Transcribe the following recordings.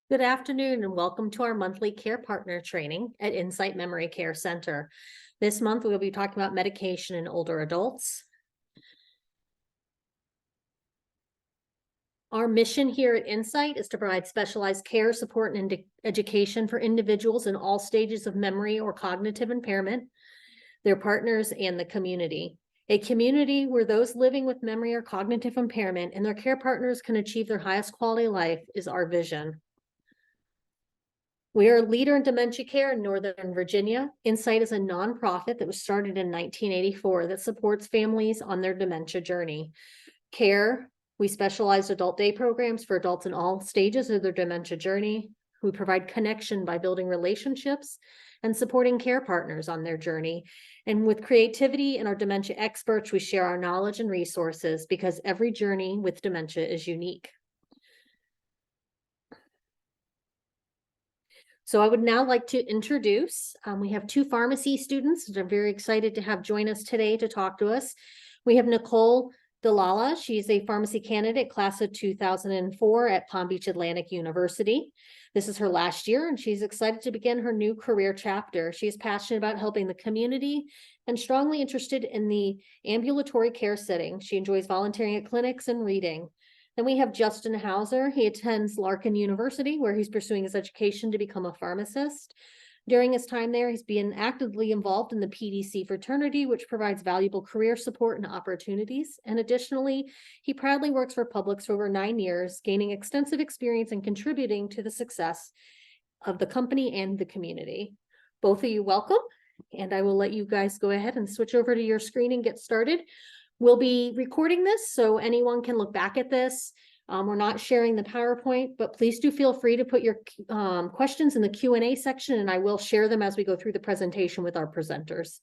Good afternoon and welcome to our monthly care partner training at Insight Memory Care Center. This month, we'll be talking about medication in older adults. Our mission here at Insight is to provide specialized care, support, and education for individuals in all stages of memory or cognitive impairment, their partners, and the community. A community where those living with memory or cognitive impairment and their care partners can achieve their highest quality life is our vision. We are a leader in dementia care in Northern Virginia. Insight is a nonprofit that was started in 1984 that supports families on their dementia journey. Care, we specialize adult day programs for adults in all stages of their dementia journey. We provide connection by building relationships and supporting care partners on their journey. And with creativity and our dementia experts, we share our knowledge and resources because every journey with dementia is unique. So I would now like to introduce, we have two pharmacy students that are very excited to have join us today to talk to us. We have Nicole DeLalla. She's a pharmacy candidate, class of 2004 at Palm Beach Atlantic University. This is her last year and she's excited to begin her new career chapter. She is passionate about helping the community and strongly interested in the ambulatory care setting. She enjoys volunteering at clinics and reading. Then we have Justin Hauser. He attends Larkin University, where he's pursuing his education to become a pharmacist. During his time there, he's been actively involved in the PDC fraternity, which provides valuable career support and opportunities. And additionally, he proudly works for Publix for over 9 years, gaining extensive experience and contributing to the success of the company and the community. Both of you welcome, and I will let you guys go ahead and switch over to your screen and get started. We'll be recording this so anyone can look back at this. We're not sharing the PowerPoint, but please do feel free to put your questions in the Q&A section, and I will share them as we go through the presentation with our presenters.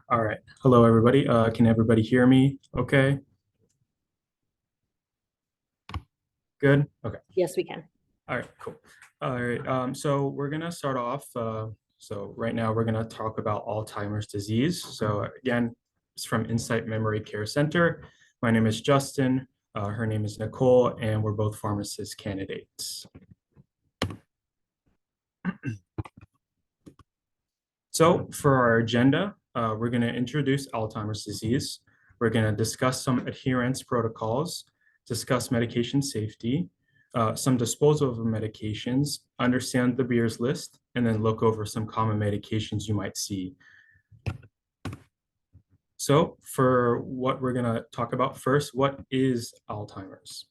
All right. Hello, everybody. Can everybody hear me okay? Good? Okay. Yes, we can. All right, cool. All right, so we're gonna start off. So right now we're gonna talk about Alzheimer's disease. So again, it's from Insight Memory Care Center. My name is Justin. Her name is Nicole, and we're both pharmacist candidates. So for our agenda, we're gonna introduce Alzheimer's disease. We're gonna discuss some adherence protocols, discuss medication safety, some disposal of medications, understand the Beers list, and then look over some common medications you might see. So for what we're gonna talk about first, what is Alzheimer's?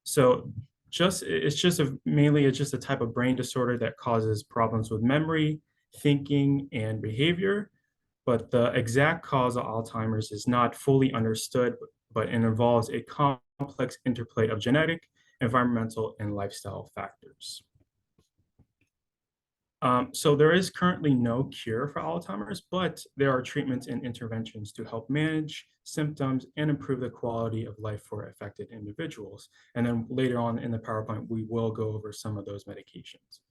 So mainly it's just a type of brain disorder that causes problems with memory, thinking, and behavior. But the exact cause of Alzheimer's is not fully understood, but it involves a complex interplay of genetic, environmental, and lifestyle factors. So there is currently no cure for Alzheimer's, but there are treatments and interventions to help manage symptoms and improve the quality of life for affected individuals. And then later on in the PowerPoint, we will go over some of those medications.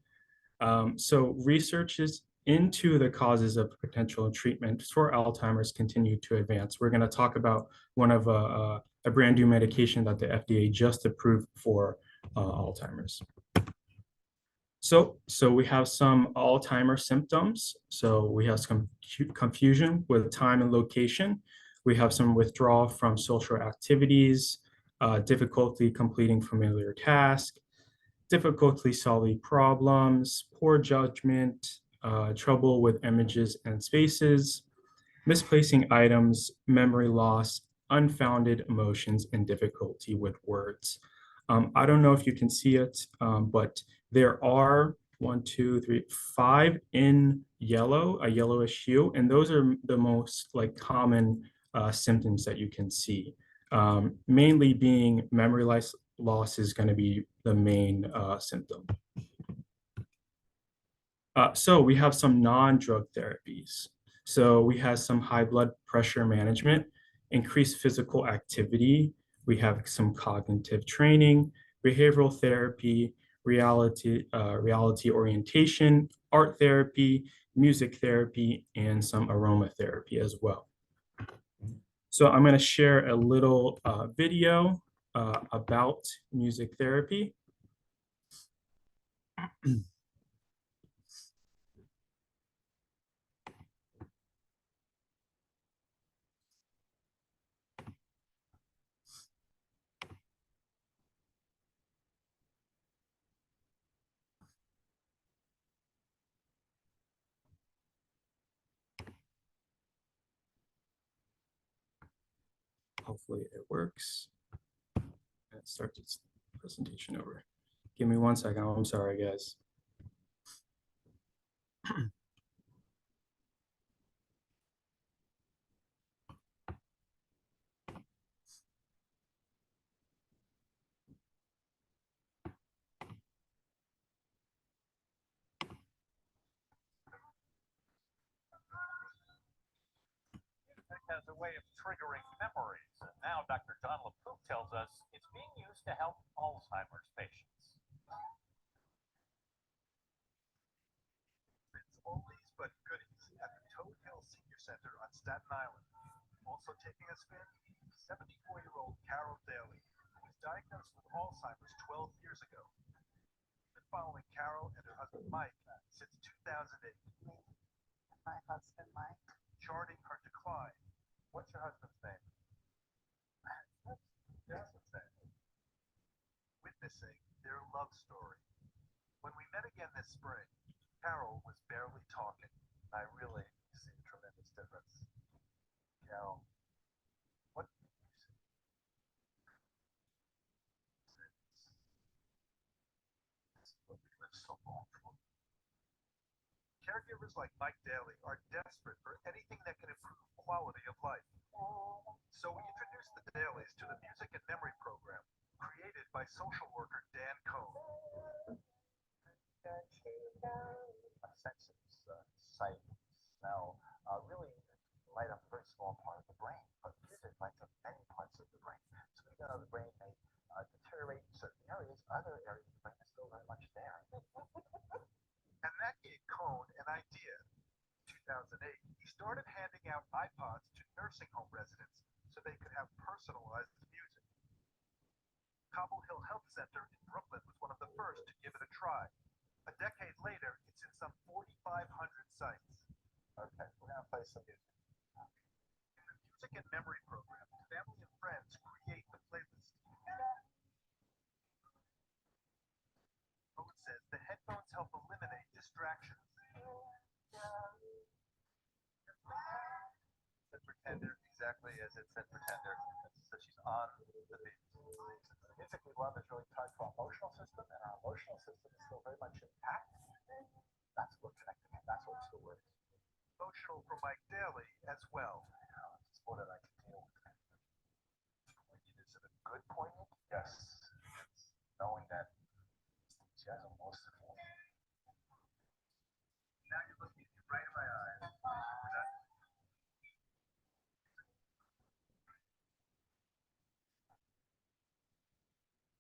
So researches into the causes of potential treatment for Alzheimer's continue to advance. We're going to talk about one of a brand new medication that the FDA just approved for Alzheimer's. So we have some Alzheimer's symptoms. So we have some confusion with time and location. We have some withdrawal from social activities, difficulty completing familiar tasks, difficulty solving problems, poor judgment, trouble with images and spaces, misplacing items, memory loss, unfounded emotions, and difficulty with words. I don't know if you can see it, but there are 5 in yellow, a yellowish hue, and those are the most common symptoms that you can see. Mainly being memory loss is going to be the main symptom. So we have some non-drug therapies. So we have some high blood pressure management, increased physical activity. We have some cognitive training, behavioral therapy, reality orientation, art therapy, music therapy, and some aromatherapy as well. So I'm going to share a little video about music therapy. Hopefully it works. Let's start this presentation over. Give me 1 second. I'm sorry, guys. Has a way of triggering memories, and now Dr. John LaPook tells us it's being used to help Alzheimer's patients. It's oldies but goodies at the Toad Hill Senior Center on Staten Island. Also taking a spin, 74-year-old Carol Daly, who was diagnosed with Alzheimer's 12 years ago. Been following Carol and her husband Mike since 2008. My husband, Mike. Charting her decline. What's your husband's name? Your husband's name. Witnessing their love story. When we met again this spring, Carol was barely talking. I really see a tremendous difference. Carol, what do you see? It's what we live so long for. Caregivers like Mike Daly are desperate for anything that can improve quality of life. So we introduced the Dalys to the Music and Memory program created by social worker Dan Cohn. Senses, sight, smell, really light up a very small part of the brain, but music lights up many parts of the brain. So even though the brain may deteriorate in certain areas, other areas of the brain are still very much there. And that gave Cohn an idea. In 2008, he started handing out iPods to nursing home residents so they could have personalized music. Cobble Hill Health Center in Brooklyn was one of the first to give it a try. A decade later, it's in some 4,500 sites. Okay, we're going to play some music. In the Music and Memory program, family and friends create the playlist. Cohn says the headphones help eliminate distractions. Said Pretender exactly as it said Pretender. So she's on the beat. The music we love is really tied to our emotional system, and our emotional system is still very much intact. That's what connecting it. That's what still works. Emotional for Mike Daly as well. It's more than I can deal with. Poignant, is it a good poignant? Yes. It's knowing that she has a most of all. Now you're looking me right in my eyes.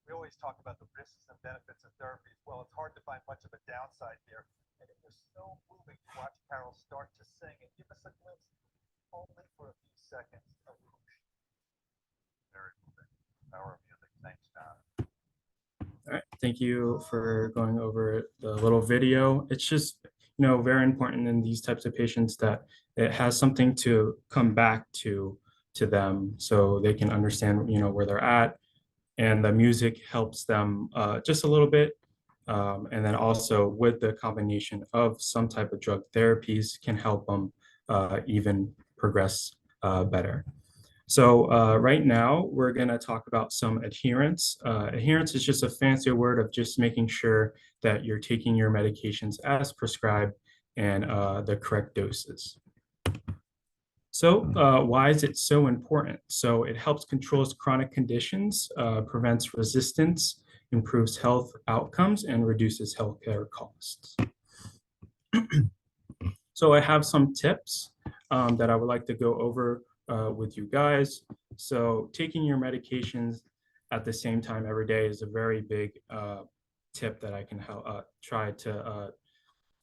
We always talk about the risks and benefits of therapies. Well, it's hard to find much of a downside here. And it was so moving to watch Carol start to sing and give us a glimpse, only for a few seconds, of who she is. Very moving. Power of music. Thanks, John. All right, thank you for going over the little video. It's just, very important in these types of patients that it has something to come back to them so they can understand, where they're at. And the music helps them just a little bit. And then also with the combination of some type of drug therapies can help them even progress better. So right now we're going to talk about some adherence. Adherence is just a fancy word of just making sure that you're taking your medications as prescribed and the correct doses. So why is it so important? So it helps controls chronic conditions, prevents resistance, improves health outcomes, and reduces healthcare costs. So I have some tips that I would like to go over with you guys. So taking your medications at the same time every day is a very big tip that I can try to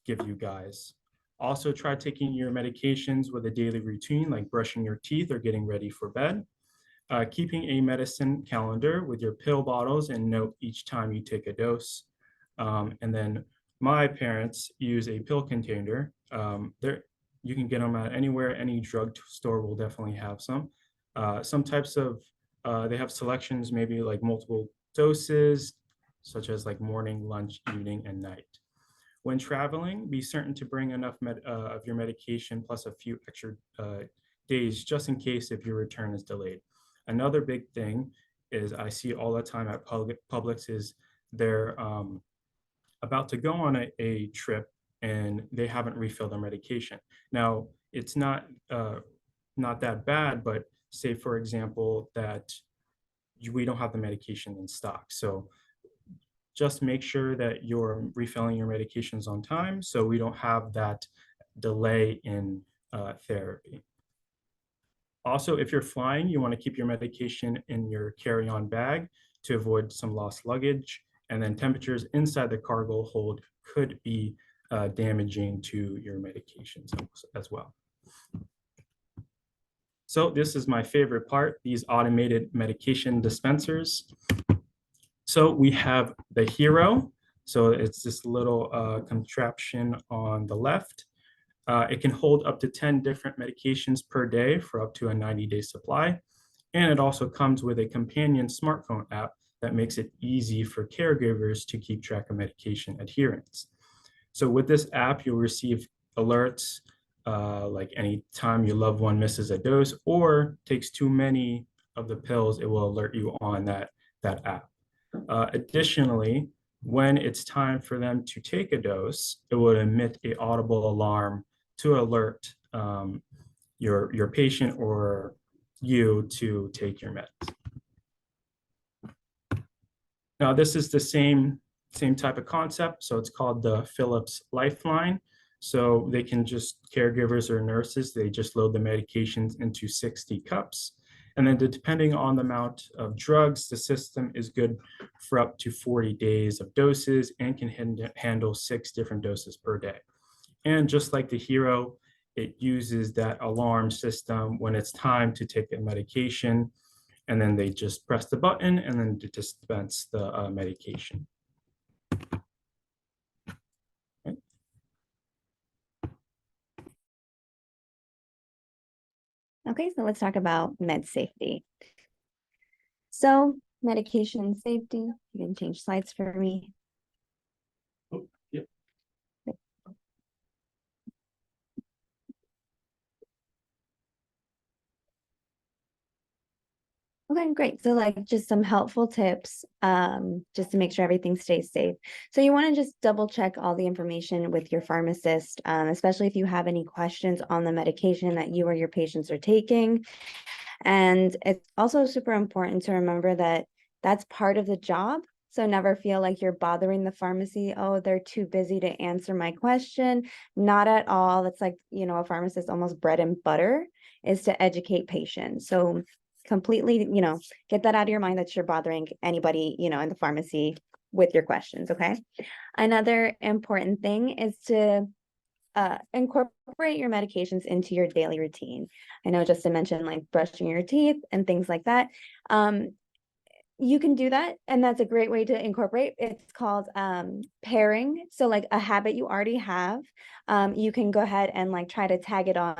give you guys. Also, try taking your medications with a daily routine, like brushing your teeth or getting ready for bed. Keeping a medicine calendar with your pill bottles and note each time you take a dose. And then my parents use a pill container. You can get them at anywhere. Any drug store will definitely have some. Some types of, they have selections, maybe like multiple doses, such as like morning, lunch, evening, and night. When traveling, be certain to bring enough of your medication plus a few extra days just in case if your return is delayed. Another big thing is I see all the time at Publix is they're about to go on a trip and they haven't refilled their medication. Now, it's not that bad, but say for example that we don't have the medication in stock. So just make sure that you're refilling your medications on time so we don't have that delay in therapy. Also, if you're flying, you want to keep your medication in your carry-on bag to avoid some lost luggage. And then temperatures inside the cargo hold could be damaging to your medications as well. So this is my favorite part, these automated medication dispensers. So we have the Hero. So it's this little contraption on the left. It can hold up to 10 different medications per day for up to a 90-day supply. And it also comes with a companion smartphone app that makes it easy for caregivers to keep track of medication adherence. So with this app, you'll receive alerts like any time your loved one misses a dose or takes too many of the pills, it will alert you on that app. Additionally, when it's time for them to take a dose, it will emit an audible alarm to alert your patient or you to take your meds. Now, this is the same type of concept. So it's called the Philips Lifeline. So they can just, caregivers or nurses, they just load the medications into 60 cups. And then depending on the amount of drugs, the system is good for up to 40 days of doses and can handle 6 different doses per day. And just like the Hero, it uses that alarm system when it's time to take a medication, and then they just press the button and then dispense the medication. Okay. Okay, so let's talk about med safety. So medication safety, you can change slides for me. Oh, yep. Okay, great. So like just some helpful tips, just to make sure everything stays safe. So you want to just double check all the information with your pharmacist, especially if you have any questions on the medication that you or your patients are taking. And it's also super important to remember that that's part of the job. So never feel like you're bothering the pharmacy. Oh, they're too busy to answer my question. Not at all. It's like, you know, a pharmacist almost bread and butter is to educate patients. So completely, you know, get that out of your mind that you're bothering anybody, you know, in the pharmacy with your questions. Okay. Another important thing is to incorporate your medications into your daily routine. I know Justin mentioned like brushing your teeth and things like that. You can do that, and that's a great way to incorporate. It's called pairing. So like a habit you already have, you can go ahead and like try to tag it on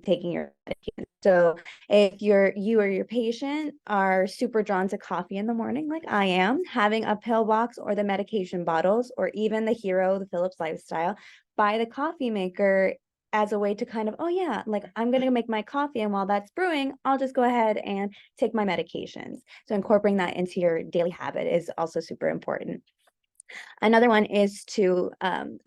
taking your medication. So if you or your patient are super drawn to coffee in the morning, like I am, having a pill box or the medication bottles, or even the Hero, the Philips Lifestyle, by the coffee maker as a way to kind of, oh yeah, like I'm going to make my coffee, and while that's brewing, I'll just go ahead and take my medications. So incorporating that into your daily habit is also super important. Another one is to,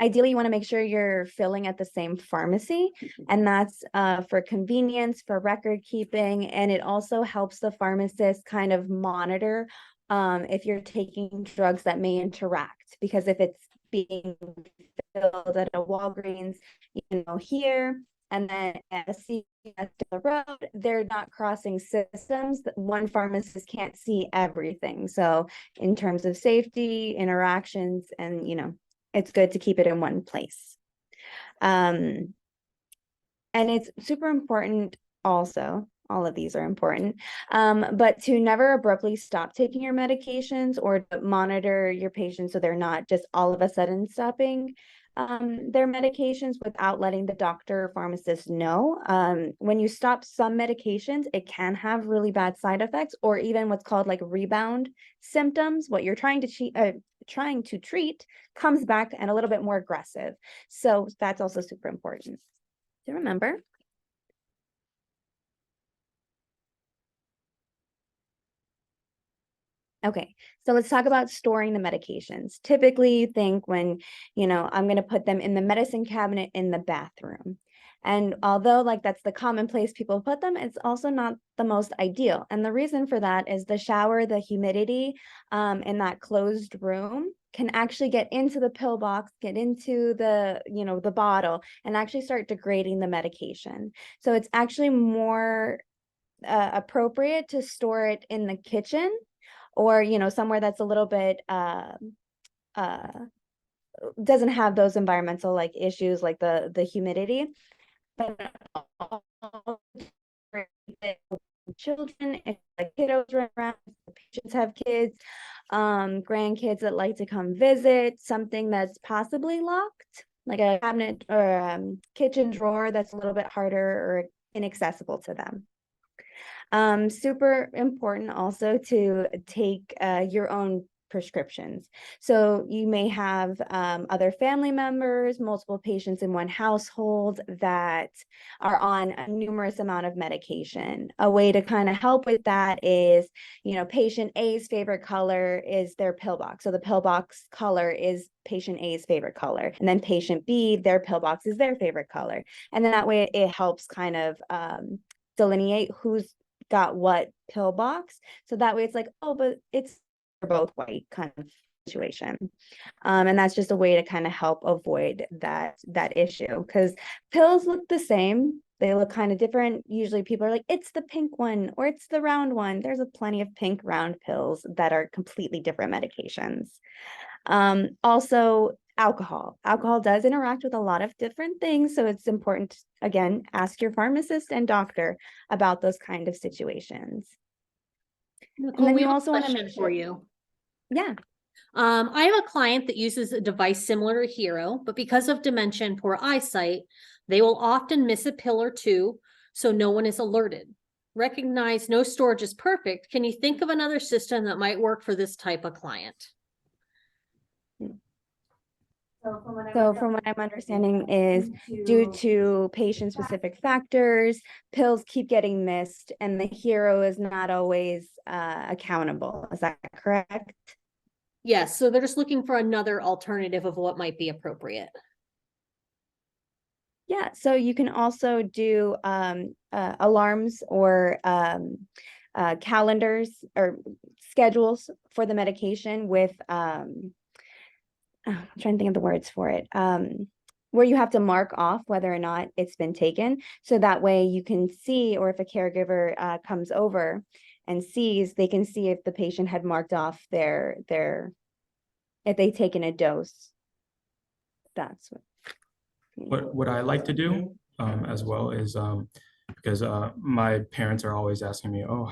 ideally you want to make sure you're filling at the same pharmacy, and that's for convenience, for record keeping, and it also helps the pharmacist kind of monitor if you're taking drugs that may interact, because if it's being filled at a Walgreens, you know, here, and then at a down the road, they're not crossing systems. One pharmacist can't see everything. So in terms of safety, interactions, and it's good to keep it in one place. And it's super important also, all of these are important, but to never abruptly stop taking your medications or to monitor your patients so they're not just all of a sudden stopping their medications without letting the doctor or pharmacist know. When you stop some medications, it can have really bad side effects or even what's called like rebound symptoms. What you're trying to treat comes back and a little bit more aggressive. So that's also super important to remember. Okay, so let's talk about storing the medications. Typically, you think when, I'm going to put them in the medicine cabinet in the bathroom. And although like that's the common place people put them, it's also not the most ideal. And the reason for that is the shower, the humidity in that closed room can actually get into the pill box, get into the, the bottle, and actually start degrading the medication. So it's actually more appropriate to store it in the kitchen or somewhere that's a little bit doesn't have those environmental like issues like the humidity. But children, if the kiddos run around, the patients have kids, grandkids that like to come visit, something that's possibly locked, like a cabinet or kitchen drawer that's a little bit harder or inaccessible to them. Super important also to take your own prescriptions. So you may have other family members, multiple patients in one household that are on a numerous amount of medication. A way to kind of help with that is, patient A's favorite color is their pill box. So the pill box color is patient A's favorite color. And then patient B, their pill box is their favorite color. And then that way it helps kind of delineate who's got what pill box. So that way it's like, oh, but it's both white kind of situation. And that's just a way to kind of help avoid that issue, because pills look the same. They look kind of different. Usually people are like, it's the pink one or it's the round one. There's a plenty of pink round pills that are completely different medications. Also, alcohol does interact with a lot of different things. So it's important to, again, ask your pharmacist and doctor about those kind of situations. Nicole, And then we you have also a want to question make for sure. you. Yeah. I have a client that uses a device similar to Hero, but because of dementia and poor eyesight, they will often miss a pill or two, so no one is alerted. Recognize no storage is perfect. Can you think of another system that might work for this type of client? So from what I'm understanding is due to patient-specific factors, pills keep getting missed and the Hero is not always accountable. Is that correct? Yes, so they're just looking for another alternative of what might be appropriate. Yeah, so you can also do alarms or calendars or schedules for the medication with I'm trying to think of the words for it, where you have to mark off whether or not it's been taken. So that way you can see, or if a caregiver comes over and sees, they can see if the patient had marked off if they've taken a dose. That's What I like to do as well is because my parents are always asking me, oh,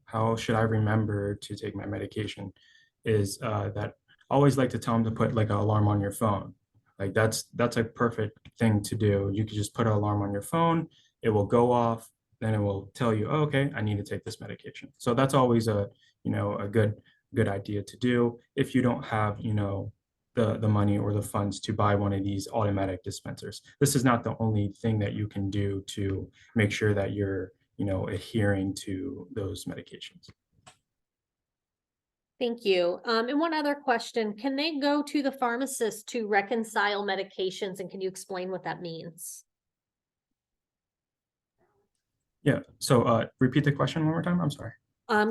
how should I remember to take my medication, is that I always like to tell them to put like an alarm on your phone. Like that's a perfect thing to do. You could just put an alarm on your phone, it will go off, then it will tell you, oh, okay, I need to take this medication. So that's always a good idea to do if you don't have the money or the funds to buy one of these automatic dispensers. This is not the only thing that you can do to make sure that you're adhering to those medications. Thank you. And one other question, can they go to the pharmacist to reconcile medications, and can you explain what that means? Yeah, so repeat the question one more time, I'm sorry.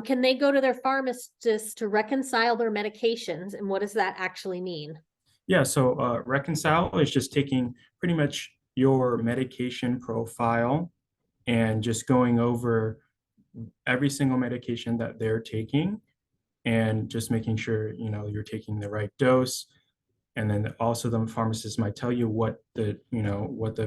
Can they go to their pharmacist to reconcile their medications, and what does that actually mean? Yeah, so reconcile is just taking pretty much your medication profile and just going over every single medication that they're taking and just making sure, you're taking the right dose. And then also the pharmacist might tell you what the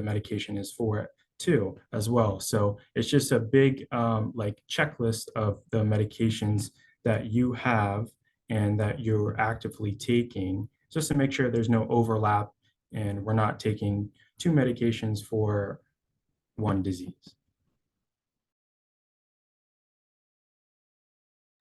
medication is for it too, as well. So it's just a big like checklist of the medications that you have and that you're actively taking, just to make sure there's no overlap and we're not taking two medications for one disease.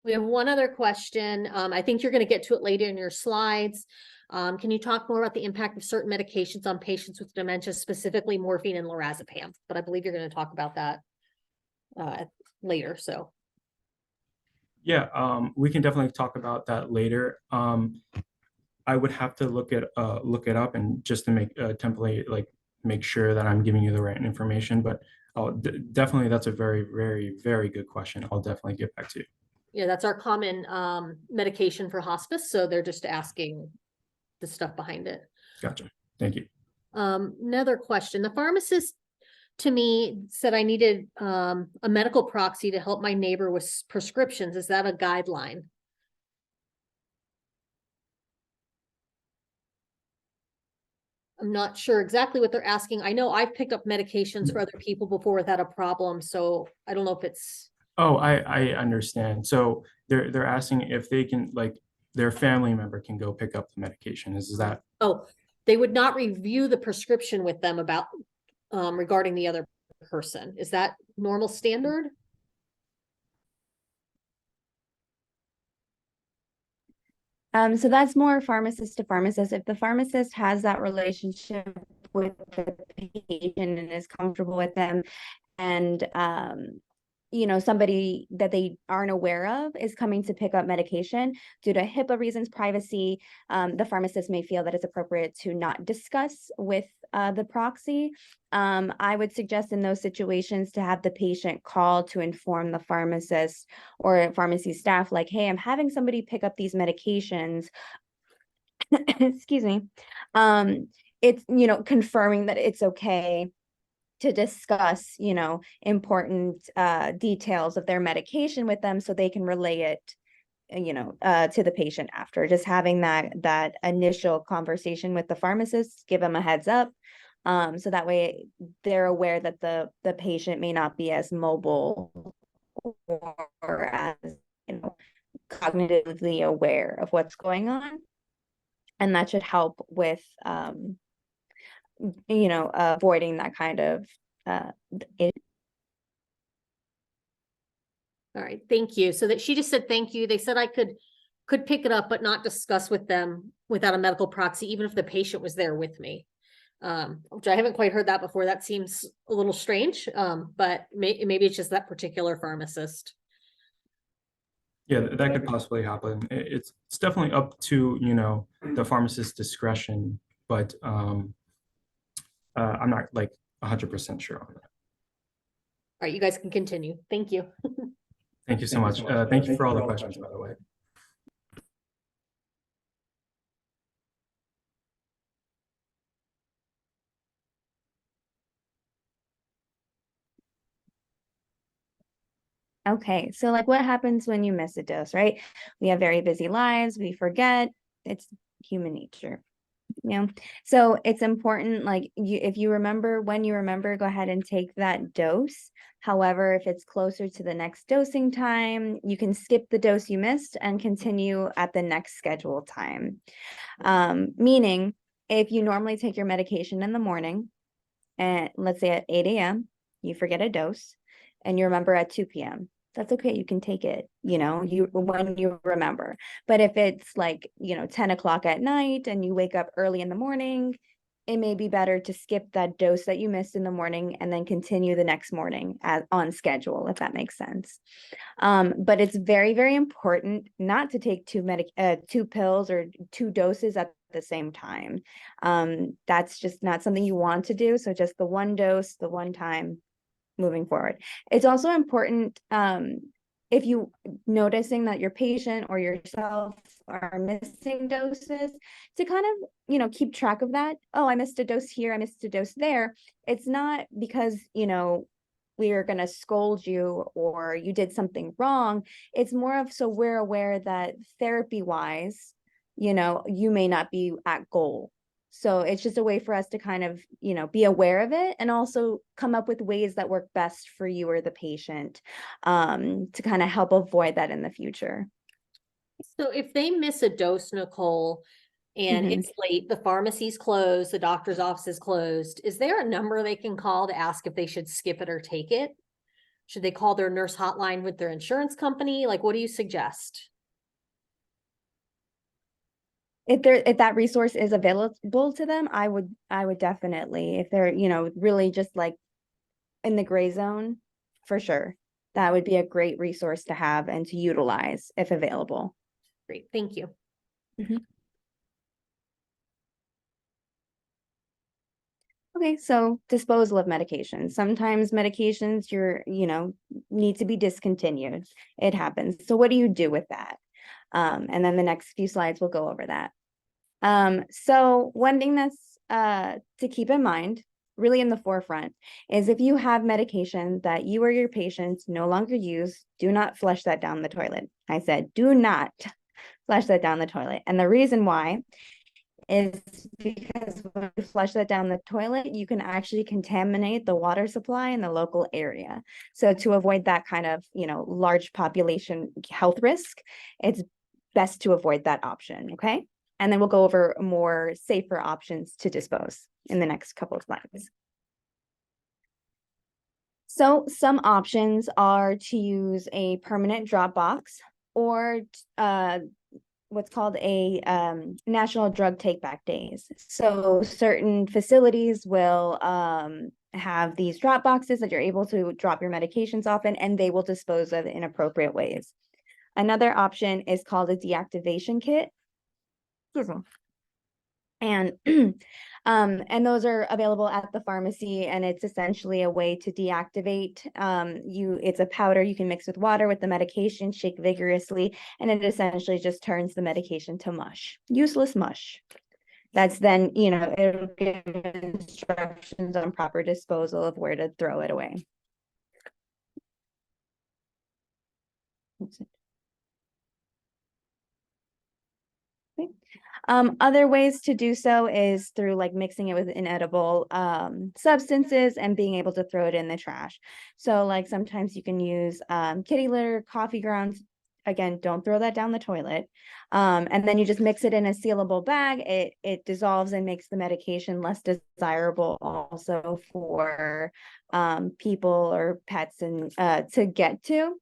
We have one other question. I think you're going to get to it later in your slides. Can you talk more about the impact of certain medications on patients with dementia, specifically morphine and lorazepam? But I believe you're going to talk about that later. So Yeah, we can definitely talk about that later. I would have to look it up and just to make a template, like make sure that I'm giving you the right information. But definitely, that's a very, very, very good question. I'll definitely get back to you. yeah, that's our common medication for hospice. So they're just asking the stuff behind it. Gotcha. Thank you. Another question. The pharmacist to me said I needed a medical proxy to help my neighbor with prescriptions. Is that a guideline? I'm not sure exactly what they're asking. I know I've picked up medications for other people before without a problem, so I don't know if it's. Oh, I understand. So they're asking if they can, like, their family member can go pick up the medication. Is that? Oh, they would not review the prescription with them about regarding the other person. Is that normal standard? So that's more pharmacist to pharmacist. If the pharmacist has that relationship with the patient and is comfortable with them, and somebody that they aren't aware of is coming to pick up medication due to HIPAA reasons, privacy, the pharmacist may feel that it's appropriate to not discuss with the proxy. I would suggest in those situations to have the patient call to inform the pharmacist or pharmacy staff, like, hey, I'm having somebody pick up these medications. Excuse me. It's, confirming that it's okay to discuss, important details of their medication with them so they can relay it, to the patient after. Just having that initial conversation with the pharmacist, give them a heads up. So that way they're aware that the patient may not be as mobile or as, cognitively aware of what's going on. And that should help with, avoiding that kind of All right, thank you. So that she just said thank you. They said I could pick it up, but not discuss with them without a medical proxy, even if the patient was there with me. Which I haven't quite heard that before. That seems a little strange, but maybe it's just that particular pharmacist. Yeah, that could possibly happen. It's definitely up to, the pharmacist's discretion, but I'm not like 100% sure on that. All right, you guys can continue. Thank you. Thank you so much. Thank you for all the questions, by the way. Okay, so like what happens when you miss a dose, right? We have very busy lives, we forget, it's human nature. So it's important, like if you remember, when you remember, go ahead and take that dose. However, if it's closer to the next dosing time, you can skip the dose you missed and continue at the next scheduled time. Meaning, if you normally take your medication in the morning, and let's say at 8 a.m., you forget a dose, and you remember at 2 p.m., that's okay. You can take it, when you remember. But if it's like, 10 o'clock at night and you wake up early in the morning, it may be better to skip that dose that you missed in the morning and then continue the next morning on schedule, if that makes sense. But it's very, very important not to take two pills or two doses at the same time. That's just not something you want to do. So just the one dose, the one time, moving forward. It's also important, if you noticing that your patient or yourself are missing doses, to kind of, keep track of that. Oh, I missed a dose here, I missed a dose there. It's not because, we are going to scold you or you did something wrong. It's more of, so we're aware that therapy wise, you know, you may not be at goal. So it's just a way for us to kind of, you know, be aware of it and also come up with ways that work best for you or the patient, to kind of help avoid that in the future. So if they miss a dose, Nicole, and Mhm. it's late, the pharmacy's closed, the doctor's office is closed, is there a number they can call to ask if they should skip it or take it? Should they call their nurse hotline with their insurance company? Like, what do you suggest? If that resource is available to them, I would definitely, if they're, you know, really just like in the gray zone, for sure. That would be a great resource to have and to utilize if available. Great, thank you. Okay, so disposal of medications. Sometimes medications need to be discontinued. It happens. So what do you do with that? And then the next few slides will go over that. So one thing that's to keep in mind, really in the forefront, is if you have medication that you or your patients no longer use, do not flush that down the toilet. I said, do not flush that down the toilet. And the reason why is because when you flush that down the toilet, you can actually contaminate the water supply in the local area. So to avoid that kind of, you know, large population health risk, it's best to avoid that option, okay? And then we'll go over more safer options to dispose in the next couple of slides. So some options are to use a permanent drop box or what's called a national drug take back days. So certain facilities will have these drop boxes that you're able to drop your medications off in, and they will dispose of it in appropriate ways. Another option is called a deactivation kit. And and those are available at the pharmacy, and it's essentially a way to deactivate. It's a powder you can mix with water with the medication, shake vigorously, and it essentially just turns the medication to mush, useless mush. That's then, you know, it'll give instructions on proper disposal of where to throw it away. Other ways to do so is through like mixing it with inedible substances and being able to throw it in the trash. So like sometimes you can use kitty litter, coffee grounds. Again, don't throw that down the toilet. And then you just mix it in a sealable bag. It dissolves and makes the medication less desirable also for people or pets and to get to.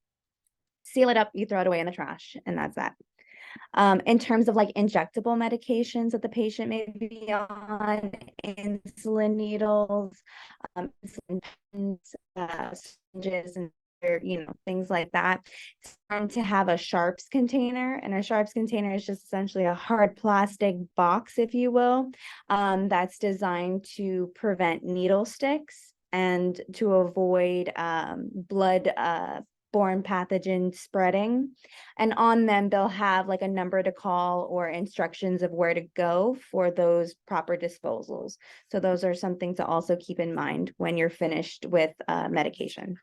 Seal it up, you throw it away in the trash, and that's that. In terms of like injectable medications that the patient may be on, insulin needles, insulin pens, syringes, and things like that, it's time to have a sharps container. And a sharps container is just essentially a hard plastic box, if you will, that's designed to prevent needle sticks and to avoid blood borne pathogen spreading. And on them, they'll have like a number to call or instructions of where to go for those proper disposals. So those are something to also keep in mind when you're finished with medication.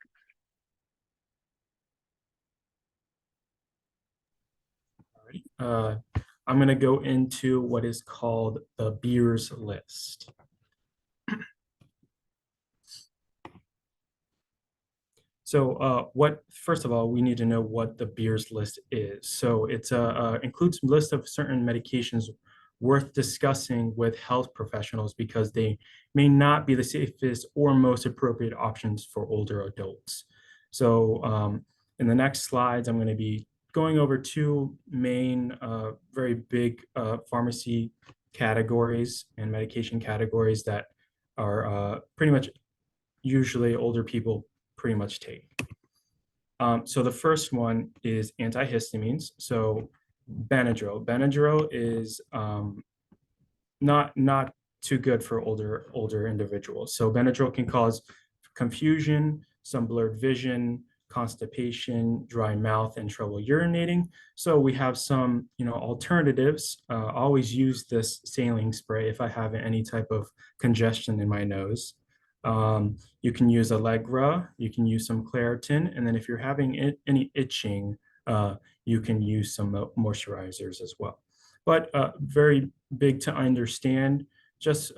I'm going to go into what is called the Beers list. So first of all, we need to know what the Beers list is. So it includes a list of certain medications worth discussing with health professionals because they may not be the safest or most appropriate options for older adults. So in the next slides, I'm going to be going over two main, very big pharmacy categories and medication categories that are pretty much usually older people pretty much take. So the first one is antihistamines. So Benadryl. Benadryl is not too good for older individuals. So Benadryl can cause confusion, some blurred vision, constipation, dry mouth, and trouble urinating. So we have some, alternatives. Always use this saline spray if I have any type of congestion in my nose. You can use Allegra, you can use some Claritin, and then if you're having any itching, you can use some moisturizers as well. But very big to understand, just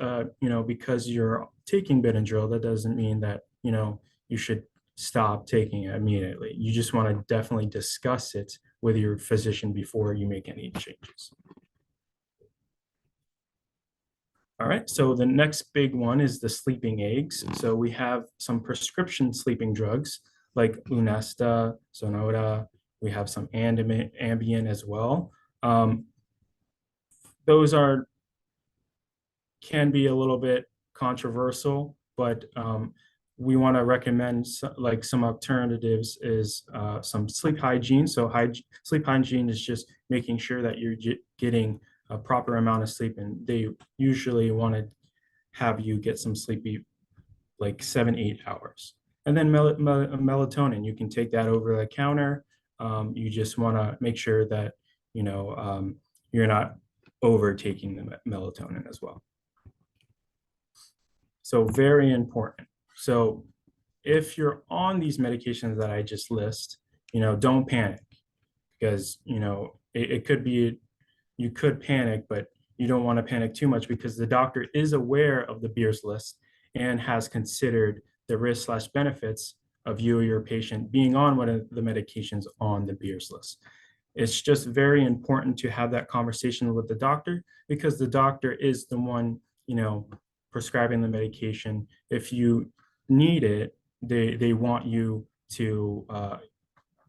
because you're taking Benadryl, that doesn't mean that you should stop taking it immediately. You just want to definitely discuss it with your physician before you make any changes. All right, so the next big one is the sleeping aids. So we have some prescription sleeping drugs like Lunesta, Sonota. We have some Ambien as well. Those can be a little bit controversial, but we want to recommend some alternatives is some sleep hygiene. So sleep hygiene is just making sure that you're getting a proper amount of sleep, and they usually want to have you get some sleepy like 7-8 hours. And then melatonin, you can take that over the counter. You just want to make sure that you're not overtaking the melatonin as well. So very important. So if you're on these medications that I just list, don't panic, because it could be you could panic, but you don't want to panic too much, because the doctor is aware of the Beers list and has considered the risk/benefits of you or your patient being on one of the medications on the Beers list. It's just very important to have that conversation with the doctor, because the doctor is the one, prescribing the medication. If you need it, they want you to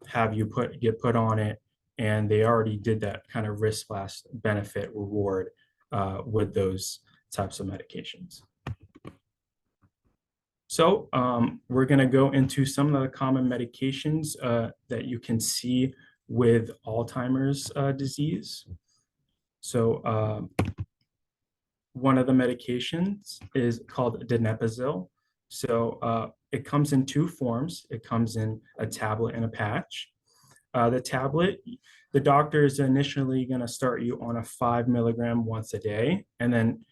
have you get put on it, and they already did that kind of risk/benefit reward with those types of medications. So we're going to go into some of the common medications that you can see with Alzheimer's disease. So one of the medications is called donepezil. So it comes in two forms. It comes in a tablet and a patch. The tablet, the doctor is initially going to start you on a 5 milligram once a day, and then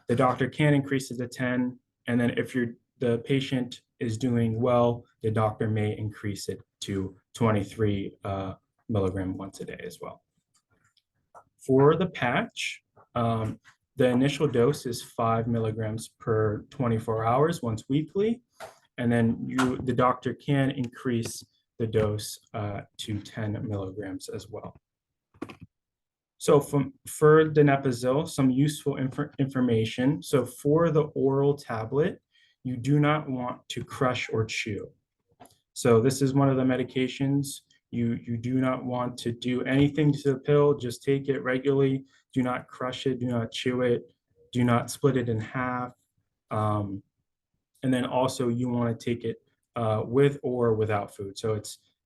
the doctor can increase it to 10. And then if the patient is doing well, the doctor may increase it to 23 milligram once a day as well. For the patch, the initial dose is 5 milligrams per 24 hours once weekly, and then the doctor can increase the dose to 10 milligrams as well. So for donepezil, some useful information. So for the oral tablet, you do not want to crush or chew. So this is one of the medications. You do not want to do anything to the pill. Just take it regularly. Do not crush it. Do not chew it. Do not split it in half. And then also you want to take it with or without food. So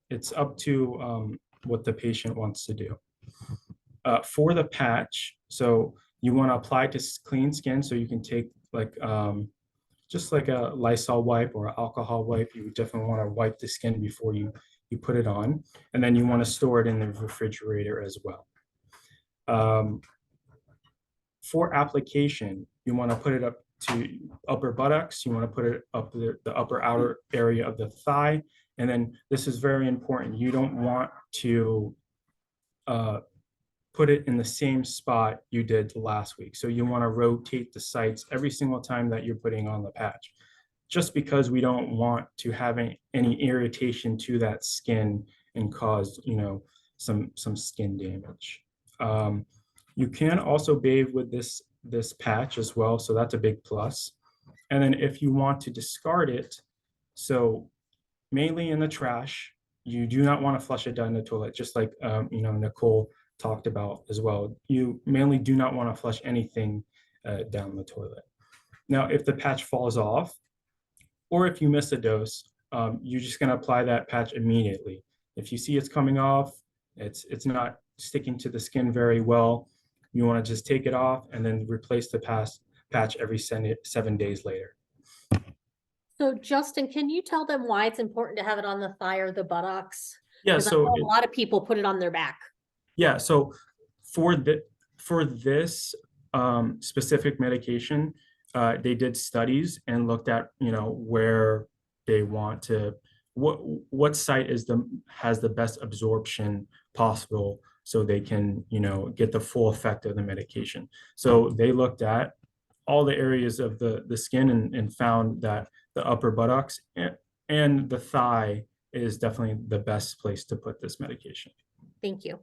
it's up to what the patient wants to do. For the patch, so you want to apply to clean skin. So you can take just like a Lysol wipe or an alcohol wipe. You definitely want to wipe the skin before you put it on, and then you want to store it in the refrigerator as well. For application, you want to put it up to upper buttocks. You want to put it up the upper outer area of the thigh, and then this is very important. You don't want to put it in the same spot you did last week. So you want to rotate the sites every single time that you're putting on the patch, just because we don't want to have any irritation to that skin and cause, some skin damage. You can also bathe with this patch as well, so that's a big plus. And then if you want to discard it, so mainly in the trash, you do not want to flush it down the toilet, just like Nicole talked about as well. You mainly do not want to flush anything down the toilet. Now, if the patch falls off, or if you miss a dose, you're just going to apply that patch immediately. If you see it's coming off, it's not sticking to the skin very well, you want to just take it off and then replace the patch every 7 days later. So Justin, can you tell them why it's important to have it on the thigh or the buttocks? Yeah, so a lot of people put it on their back. Yeah, so for this specific medication, they did studies and looked at, where they want to, what site has the best absorption possible so they can, get the full effect of the medication. So they looked at all the areas of the skin and found that the upper buttocks and the thigh is definitely the best place to put this medication. Thank you.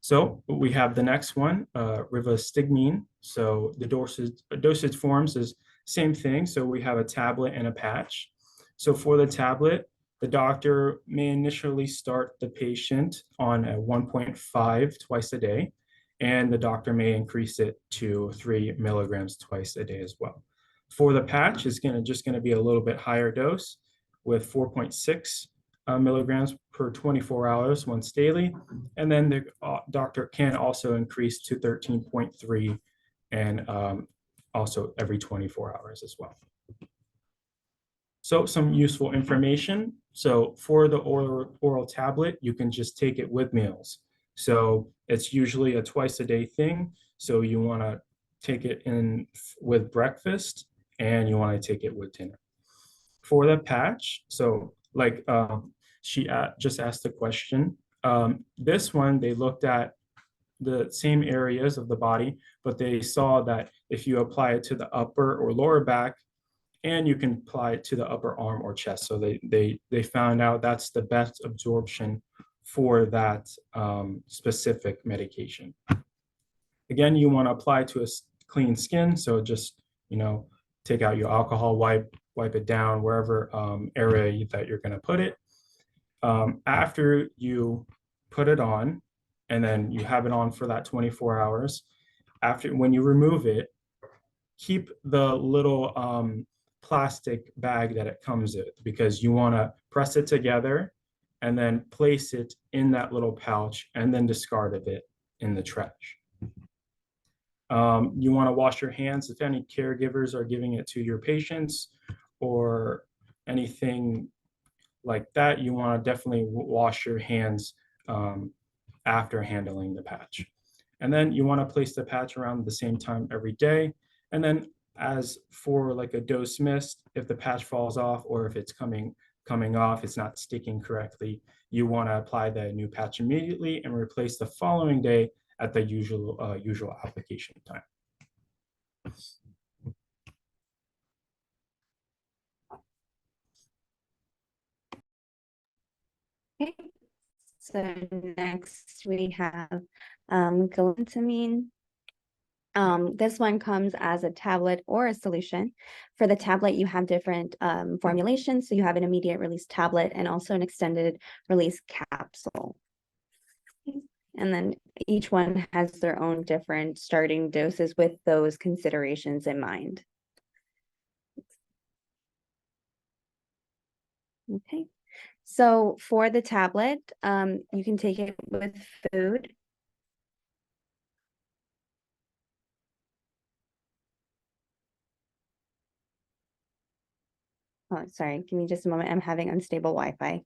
So we have the next one, rivastigmine. So the dosage forms is same thing. So we have a tablet and a patch. So for the tablet, the doctor may initially start the patient on a 1.5 twice a day, and the doctor may increase it to 3 milligrams twice a day as well. For the patch, it's just going to be a little bit higher dose with 4.6 milligrams per 24 hours once daily. And then the doctor can also increase to 13.3 and also every 24 hours as well. So some useful information. So for the oral tablet, you can just take it with meals. So it's usually a twice a day thing. So you want to take it in with breakfast and you want to take it with dinner. For the patch, so like she just asked the question. This one, they looked at the same areas of the body, but they saw that if you apply it to the upper or lower back, and you can apply it to the upper arm or chest. So they found out that's the best absorption for that specific medication. Again, you want to apply to a clean skin. So just, take out your alcohol, wipe it down wherever area that you're going to put it. After you put it on, and then you have it on for that 24 hours, when you remove it, keep the little plastic bag that it comes with, because you want to press it together and then place it in that little pouch and then discard of it in the trash. You want to wash your hands if any caregivers are giving it to your patients or anything like that. You want to definitely wash your hands after handling the patch. And then you want to place the patch around the same time every day. And then as for like a dose missed, if the patch falls off or if it's coming off, it's not sticking correctly, you want to apply the new patch immediately and replace the following day at the usual application time. Okay, so next we have galantamine. This one comes as a tablet or a solution. For the tablet, you have different formulations. So you have an immediate release tablet and also an extended release capsule. And then each one has their own different starting doses with those considerations in mind. Okay, so for the tablet, you can take it with food. Oh, sorry, give me just a moment. I'm having unstable Wi-Fi.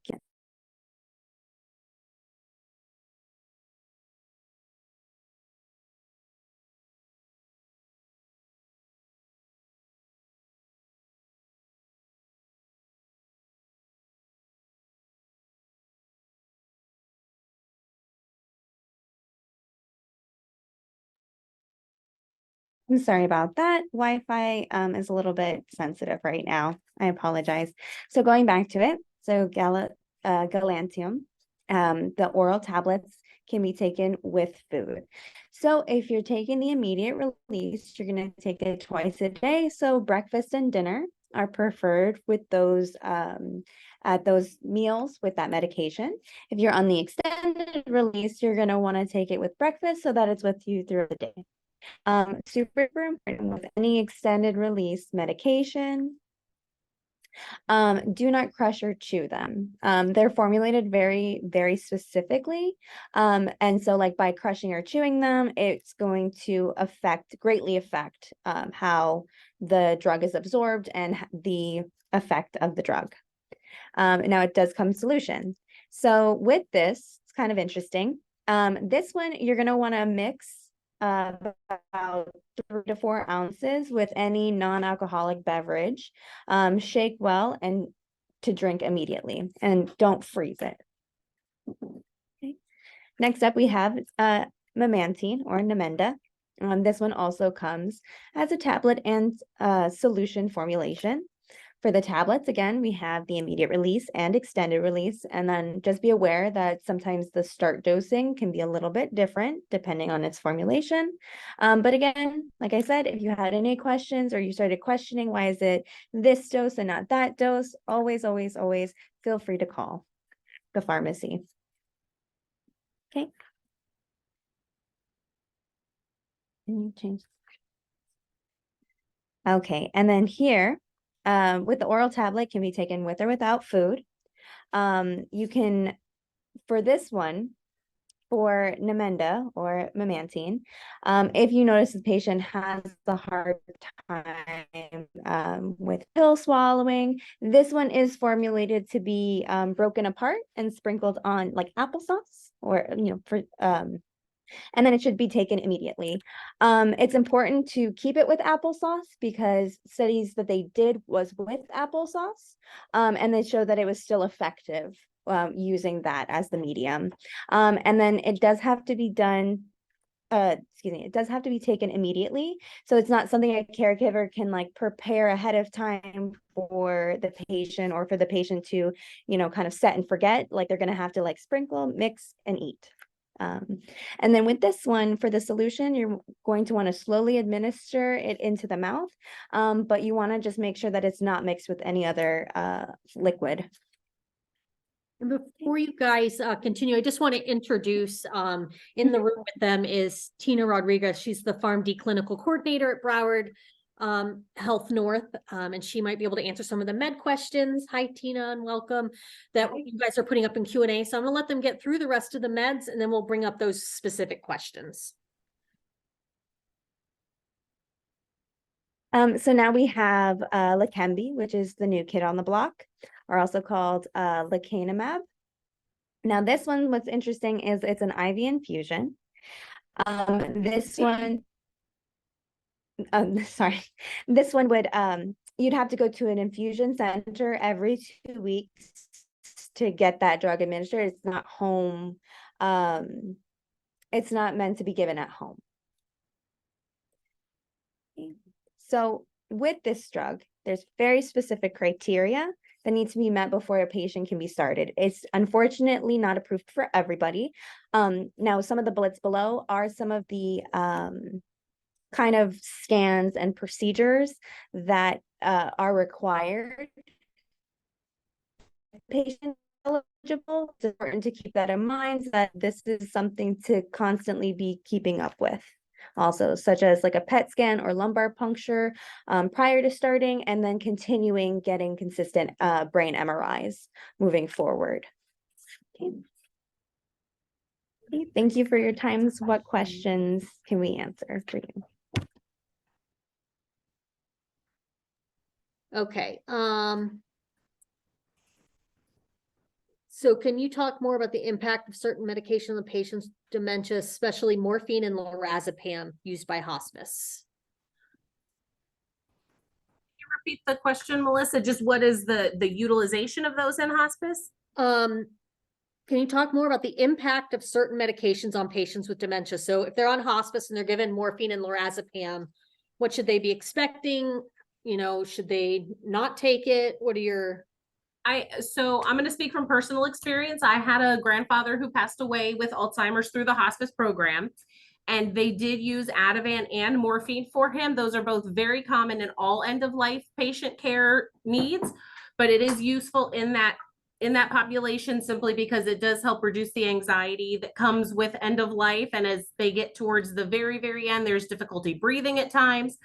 I'm sorry about that. Wi-Fi is a little bit sensitive right now. I apologize. So going back to it, so galantium, the oral tablets can be taken with food. So if you're taking the immediate release, you're going to take it twice a day. So breakfast and dinner are preferred with those at those meals with that medication. If you're on the extended release, you're going to want to take it with breakfast so that it's with you through the day. Super important with any extended release medication. Do not crush or chew them. They're formulated very, very specifically. And so like by crushing or chewing them, it's going to greatly affect how the drug is absorbed and the effect of the drug. Now it does come solution. So with this, it's kind of interesting. This one, you're going to want to mix about 3 to 4 ounces with any non-alcoholic beverage. Shake well and to drink immediately, and don't freeze it. Okay. Next up, we have memantine or Namenda. This one also comes as a tablet and solution formulation. For the tablets, again, we have the immediate release and extended release. And then just be aware that sometimes the start dosing can be a little bit different depending on its formulation. But again, like I said, if you had any questions or you started questioning, why is it this dose and not that dose, always, always, always feel free to call the pharmacy. Okay. Can you change? Okay, and then here, with the oral tablet, can be taken with or without food. You can, for this one, for Namenda or memantine, if you notice the patient has a hard time with pill swallowing, this one is formulated to be broken apart and sprinkled on like applesauce, or for and then it should be taken immediately. It's important to keep it with applesauce because studies that they did was with applesauce, and they showed that it was still effective using that as the medium. And then it does have to be done, it does have to be taken immediately. So it's not something a caregiver can like prepare ahead of time for the patient, or for the patient to, kind of set and forget. Like they're going to have to like sprinkle, mix, and eat. And then with this one, for the solution, you're going to want to slowly administer it into the mouth, but you want to just make sure that it's not mixed with any other liquid. And before you guys continue, I just want to introduce in the room with them is Tina Rodriguez. She's the PharmD clinical coordinator at Broward Health North, and she might be able to answer some of the med questions. Hi, Tina, and welcome. That you guys are putting up in Q&A. So I'm going to let them get through the rest of the meds, and then we'll bring up those specific questions. So now we have Leqembi, which is the new kid on the block, or also called lecanemab. Now this one, what's interesting is it's an IV infusion. This one would you'd have to go to an infusion center every 2 weeks to get that drug administered. It's not home. It's not meant to be given at home. So with this drug, there's very specific criteria that need to be met before a patient can be started. It's unfortunately not approved for everybody. Now, some of the bullets below are some of the kind of scans and procedures that are required. Patient eligible. It's important to keep that in mind, that this is something to constantly be keeping up with. Also, such as like a PET scan or lumbar puncture prior to starting, and then continuing getting consistent brain MRIs moving forward. Okay. Okay, thank you for your time. What questions can we answer for you? Okay. So can you talk more about the impact of certain medication on the patient's dementia, especially morphine and lorazepam used by hospice? Can you repeat the question, Melissa? Just what is the utilization of those in hospice? Can you talk more about the impact of certain medications on patients with dementia? So if they're on hospice and they're given morphine and lorazepam, what should they be expecting? Should they not take it? What are your... So I'm going to speak from personal experience. I had a grandfather who passed away with Alzheimer's through the hospice program, and they did use Ativan and morphine for him. Those are both very common in all end of life patient care needs, but it is useful in that population simply because it does help reduce the anxiety that comes with end of life. And as they get towards the very, very end, there's difficulty breathing at times.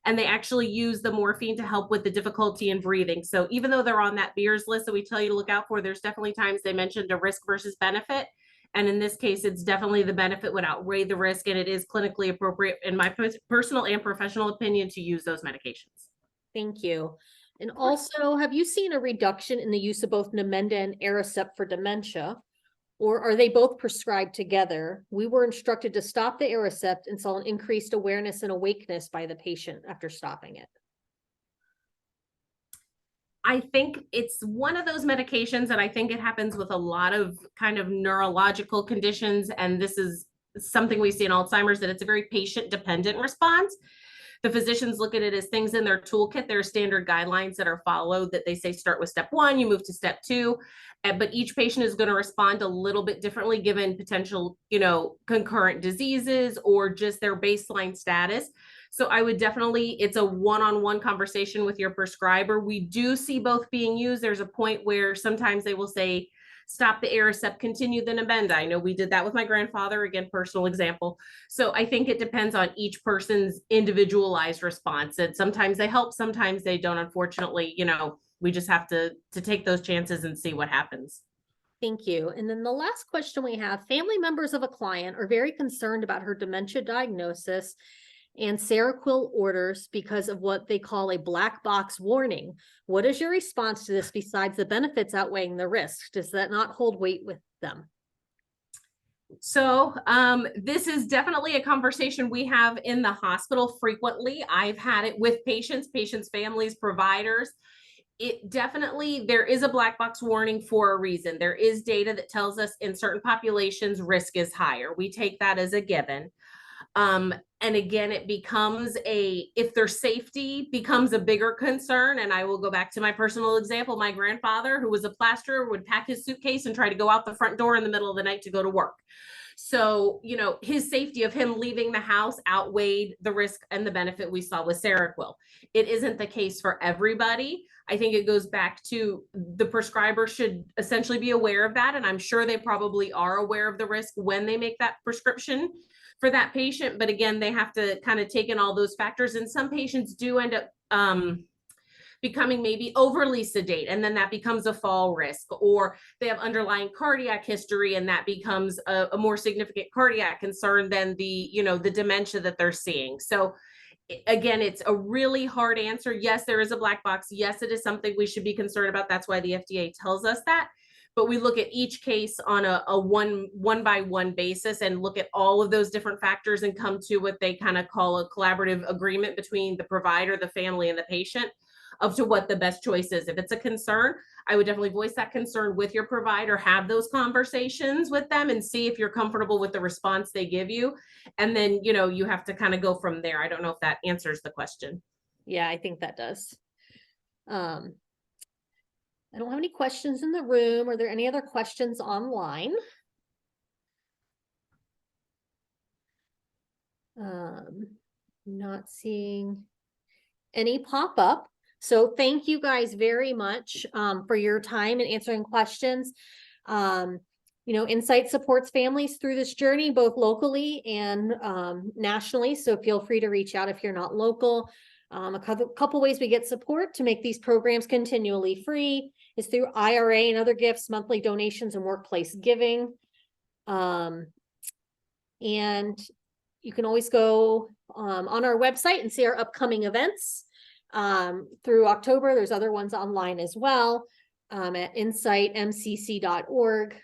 And they actually use the morphine to help with the difficulty in breathing. So even though they're on that Beers list that we tell you to look out for, there's definitely times they mentioned a risk versus benefit. And in this case, it's definitely the benefit would outweigh the risk. And it is clinically appropriate, in my personal and professional opinion, to use those medications. Thank you. And also, have you seen a reduction in the use of both Namenda and Aricept for dementia? or are they both prescribed together? We were instructed to stop the Aricept and saw an increased awareness and awakeness by the patient after stopping it. I think it's one of those medications that I think it happens with a lot of kind of neurological conditions. And this is something we see in Alzheimer's, that it's a very patient dependent response. The physicians look at it as things in their toolkit. There are standard guidelines that are followed that they say start with step 1, you move to step 2, but each patient is going to respond a little bit differently given potential, concurrent diseases or just their baseline status. So I would definitely, it's a one-on-one conversation with your prescriber. We do see both being used. There's a point where sometimes they will say, stop the Aricept, continue the Namenda. I know we did that with my grandfather, again, personal example. So I think it depends on each person's individualized response. And sometimes they help, sometimes they don't. Unfortunately, we just have to take those chances and see what happens. Thank you. And then the last question we have, family members of a client are very concerned about her dementia diagnosis and Seroquel orders because of what they call a black box warning. What is your response to this besides the benefits outweighing the risks? Does that not hold weight with them? So this is definitely a conversation we have in the hospital frequently. I've had it with patients, families, providers. It definitely, there is a black box warning for a reason. There is data that tells us in certain populations, risk is higher. We take that as a given. And again, it becomes if their safety becomes a bigger concern, and I will go back to my personal example, my grandfather, who was a plasterer, would pack his suitcase and try to go out the front door in the middle of the night to go to work. So, his safety of him leaving the house outweighed the risk and the benefit we saw with Seroquel. It isn't the case for everybody. I think it goes back to the prescriber should essentially be aware of that. And I'm sure they probably are aware of the risk when they make that prescription for that patient. But again, they have to kind of take in all those factors. And some patients do end up becoming maybe overly sedate, and then that becomes a fall risk, or they have underlying cardiac history and that becomes a more significant cardiac concern than the dementia that they're seeing. So again, it's a really hard answer. Yes, there is a black box. Yes, it is something we should be concerned about. That's why the FDA tells us that. But we look at each case on a one by one basis and look at all of those different factors and come to what they kind of call a collaborative agreement between the provider, the family, and the patient up to what the best choice is. If it's a concern, I would definitely voice that concern with your provider, have those conversations with them and see if you're comfortable with the response they give you. And then, you have to kind of go from there. I don't know if that answers the question. Yeah, I think that does. I don't have any questions in the room. Are there any other questions online? Not seeing any pop up. So thank you guys very much for your time and answering questions. Insight supports families through this journey, both locally and nationally. So feel free to reach out if you're not local. A couple ways we get support to make these programs continually free is through IRA and other gifts, monthly donations, and workplace giving. And you can always go on our website and see our upcoming events through October. There's other ones online as well at insightmcc.org.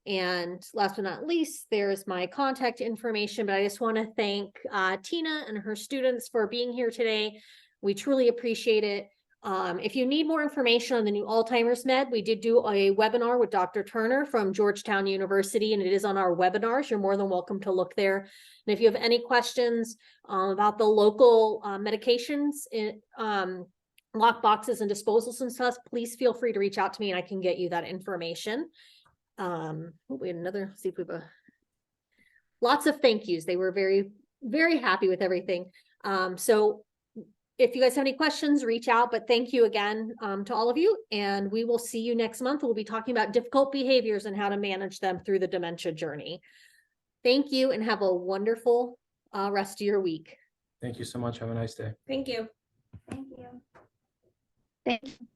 And last but not least, there's my contact information, but I just want to thank Tina and her students for being here today. We truly appreciate it. If you need more information on the new Alzheimer's med, we did do a webinar with Dr. Turner from Georgetown University, and it is on our webinars. You're more than welcome to look there. And if you have any questions about the local medications, lock boxes and disposals and stuff, please feel free to reach out to me and I can get you that information. We had another, see if we have lots of thank yous. They were very, very happy with everything. So if you guys have any questions, reach out, but thank you again to all of you. And we will see you next month. We'll be talking about difficult behaviors and how to manage them through the dementia journey. Thank you and have a wonderful rest of your week. Thank you so much. Have a nice day. Thank you. Thank you. Thank you.